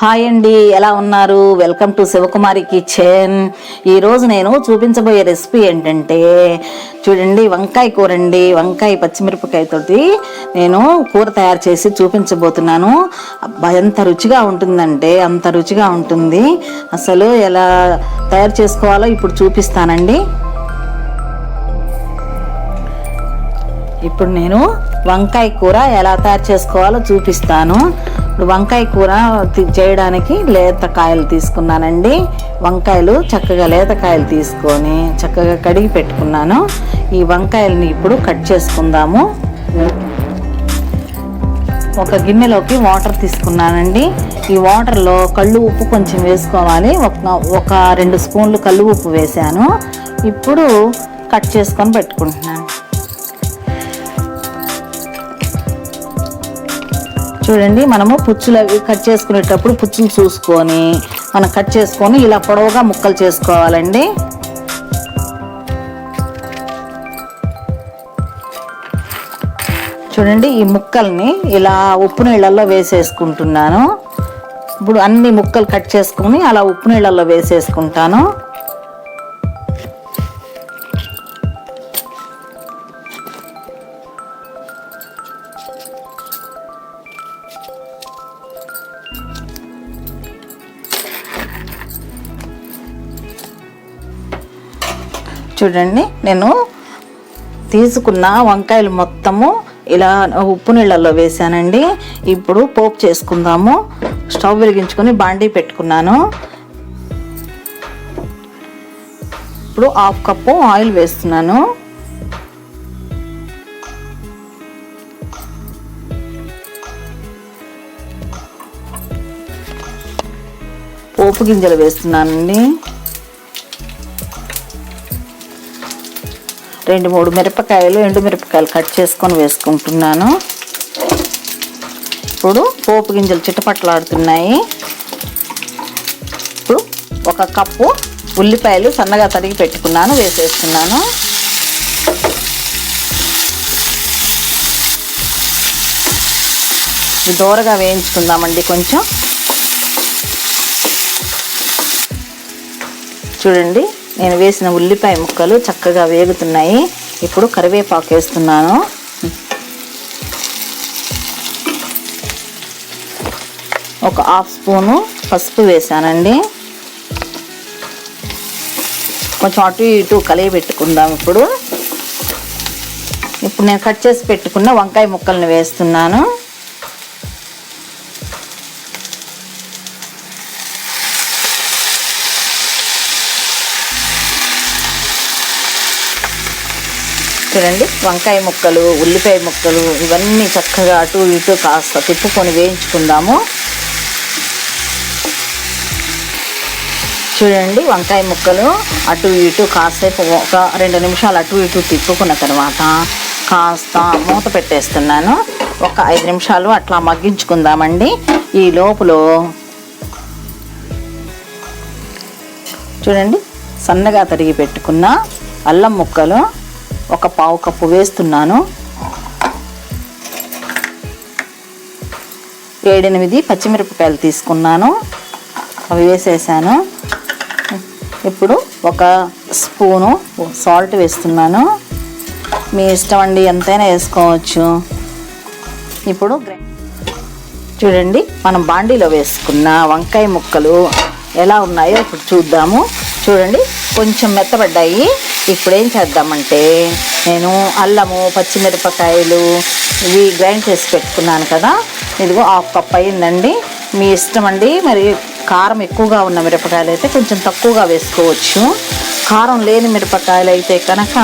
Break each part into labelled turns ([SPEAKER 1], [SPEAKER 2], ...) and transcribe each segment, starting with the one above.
[SPEAKER 1] Hi అండి, ఎలా ఉన్నారు? Welcome to Shivakumari kitchen. ఈరోజు నేను చూపించబోయే రెసిపీ ఏంటంటే చూడండి, వంకాయ కూర అండి. వంకాయ పచ్చిమిరపకాయతోటి నేను కూర తయారు చేసి చూపించబోతున్నాను. అబ్బా, ఎంత రుచిగా ఉంటుందంటే అంత రుచిగా ఉంటుంది. అసలు ఎలా తయారు చేసుకోవాలో ఇప్పుడు చూపిస్తానండి. ఇప్పుడు నేను వంకాయ కూర ఎలా తయారు చేసుకోవాలో చూపిస్తాను. ఇప్పుడు వంకాయ కూర చేయడానికి లేత కాయలు తీసుకున్నానండి. వంకాయలు చక్కగా లేత కాయలు తీసుకొని చక్కగా కడిగి పెట్టుకున్నాను. ఈ వంకాయలని ఇప్పుడు కట్ చేసుకుందాము. ఒక గిన్నెలోకి వాటర్ తీసుకున్నానండి. ఈ వాటర్లో కళ్ళు ఉప్పు కొంచెం వేసుకోవాలి. ఒక 2 స్పూన్లు కళ్ళు ఉప్పు వేసాను. ఇప్పుడు కట్ చేసుకొని పెట్టుకుంటున్నాను. చూడండి, మనము పుచ్చులు అవి కట్ చేసుకునేటప్పుడు పుచ్చులు చూసుకొని మనం కట్ చేసుకొని ఇలా పొడవుగా ముక్కలు చేసుకోవాలండి. చూడండి, ఈ ముక్కల్ని ఇలా ఉప్పు నీళ్ళల్లో వేసేసుకుంటున్నాను. ఇప్పుడు అన్ని ముక్కలు కట్ చేసుకొని అలా ఉప్పు నీళ్ళల్లో వేసేసుకుంటాను. చూడండి, నేను తీసుకున్న వంకాయలు మొత్తము ఇలా ఉప్పు నీళ్ళల్లో వేసానండి. ఇప్పుడు పోపు చేసుకుందాము. స్టవ్ వెలిగించుకొని బాండీ పెట్టుకున్నాను. ఇప్పుడు 1/2 కప్పు ఆయిల్ వేస్తున్నాను. పోపు గింజలు వేస్తున్నానండి. 2-3 మిరపకాయలు, ఎండు మిరపకాయలు కట్ చేసుకొని వేసుకుంటున్నాను. ఇప్పుడు పోపు గింజలు చిటపట్లాడుతున్నాయి. ఇప్పుడు 1 కప్పు ఉల్లిపాయలు సన్నగా తరిగి పెట్టుకున్నాను, వేసేస్తున్నాను. దోరగా వేయించుకుందామండి కొంచెం. చూడండి, నేను వేసిన ఉల్లిపాయ ముక్కలు చక్కగా వేగుతున్నాయి. ఇప్పుడు కరివేపాకు వేస్తున్నాను. ఒక 1/2 స్పూను పసుపు వేసానండి. కొంచెం అటు ఇటు కలిగి పెట్టుకుందాం. ఇప్పుడు నేను కట్ చేసి పెట్టుకున్న వంకాయ ముక్కల్ని వేస్తున్నాను. చూడండి, వంకాయ ముక్కలు, ఉల్లిపాయ ముక్కలు ఇవన్నీ చక్కగా అటు ఇటు కాస్త తిప్పుకొని వేయించుకుందాము. చూడండి, వంకాయ ముక్కలు అటు ఇటు కాసేపు ఒక 2 నిమిషాలు అటు ఇటు తిప్పుకున్న తర్వాత కాస్త మూత పెట్టేస్తున్నాను. ఒక 5 నిమిషాలు అట్లా మగ్గించుకుందామండి. ఈ లోపల చూడండి, సన్నగా తరిగి పెట్టుకున్న అల్లం ముక్కలు ఒక 1/4 కప్పు వేస్తున్నాను. 7-8 పచ్చిమిరపకాయలు తీసుకున్నాను, అవి వేసేసాను. ఇప్పుడు 1 స్పూను సాల్ట్ వేస్తున్నాను. మీ ఇష్టం అండి, ఎంతైనా వేసుకోవచ్చు. ఇప్పుడు చూడండి, మనం బాండీలో వేసుకున్న వంకాయ ముక్కలు ఎలా ఉన్నాయో ఇప్పుడు చూద్దాము. చూడండి, కొంచెం మెత్తబడ్డాయి. ఇప్పుడు ఏం చేద్దామంటే, నేను అల్లము, పచ్చిమిరపకాయలు ఇవి గ్రైండ్ చేసి పెట్టుకున్నాను కదా, ఇదిగో 1/2 కప్ అయిందండి. మీ ఇష్టం అండి. మరి కారం ఎక్కువగా ఉన్న మిరపకాయలు అయితే కొంచెం తక్కువగా వేసుకోవచ్చు. కారం లేని మిరపకాయలు అయితే కనుక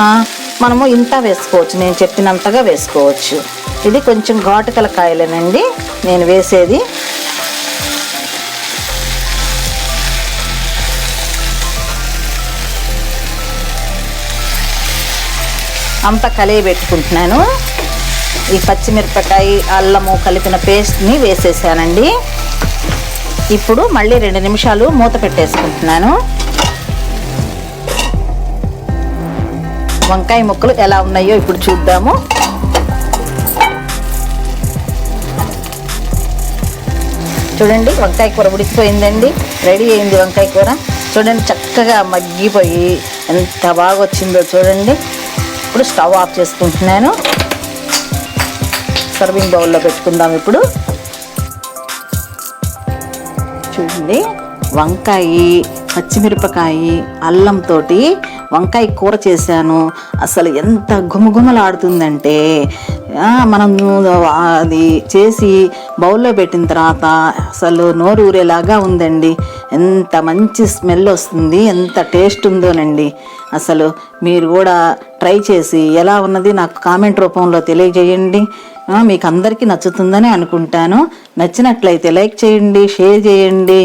[SPEAKER 1] మనము ఇంత వేసుకోవచ్చు, నేను చెప్పినంతగా వేసుకోవచ్చు. ఇది కొంచెం ఘాటుకల కాయలేనండి నేను వేసేది. అంతా కలిగి పెట్టుకుంటున్నాను. ఈ పచ్చిమిరపకాయ అల్లము కలిపిన పేస్ట్ని వేసేసానండి. ఇప్పుడు మళ్ళీ 2 నిమిషాలు మూత పెట్టేసుకుంటున్నాను. వంకాయ ముక్కలు ఎలా ఉన్నాయో ఇప్పుడు చూద్దాము. చూడండి వంకాయ కూర ఉడికిపోయిందండి, రెడీ అయింది వంకాయ కూర. చూడండి చక్కగా మగ్గిపోయి ఎంత బాగా వచ్చిందో చూడండి. ఇప్పుడు స్టవ్ ఆఫ్ చేసుకుంటున్నాను. సర్వింగ్ బౌల్లో పెట్టుకుందాం. ఇప్పుడు చూడండి వంకాయ, పచ్చిమిరపకాయ, అల్లంతో వంకాయ కూర చేశాను. అసలు ఎంత గుమగుమలాడుతుందంటే మనం అది చేసి బౌల్లో పెట్టిన తర్వాత అసలు నోరు ఊరేలాగా ఉందండి. ఎంత మంచి స్మెల్ వస్తుంది, ఎంత టేస్ట్ ఉందోనండి. అసలు మీరు కూడా ట్రై చేసి ఎలా ఉన్నది నాకు కామెంట్ రూపంలో తెలియజేయండి. మీకు అందరికీ నచ్చుతుందని అనుకుంటాను. నచ్చినట్లయితే లైక్ చేయండి, షేర్ చేయండి,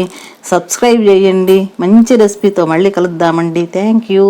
[SPEAKER 1] సబ్స్క్రైబ్ చేయండి. మంచి రెసిపీతో మళ్ళీ కలుద్దామండి. Thank you.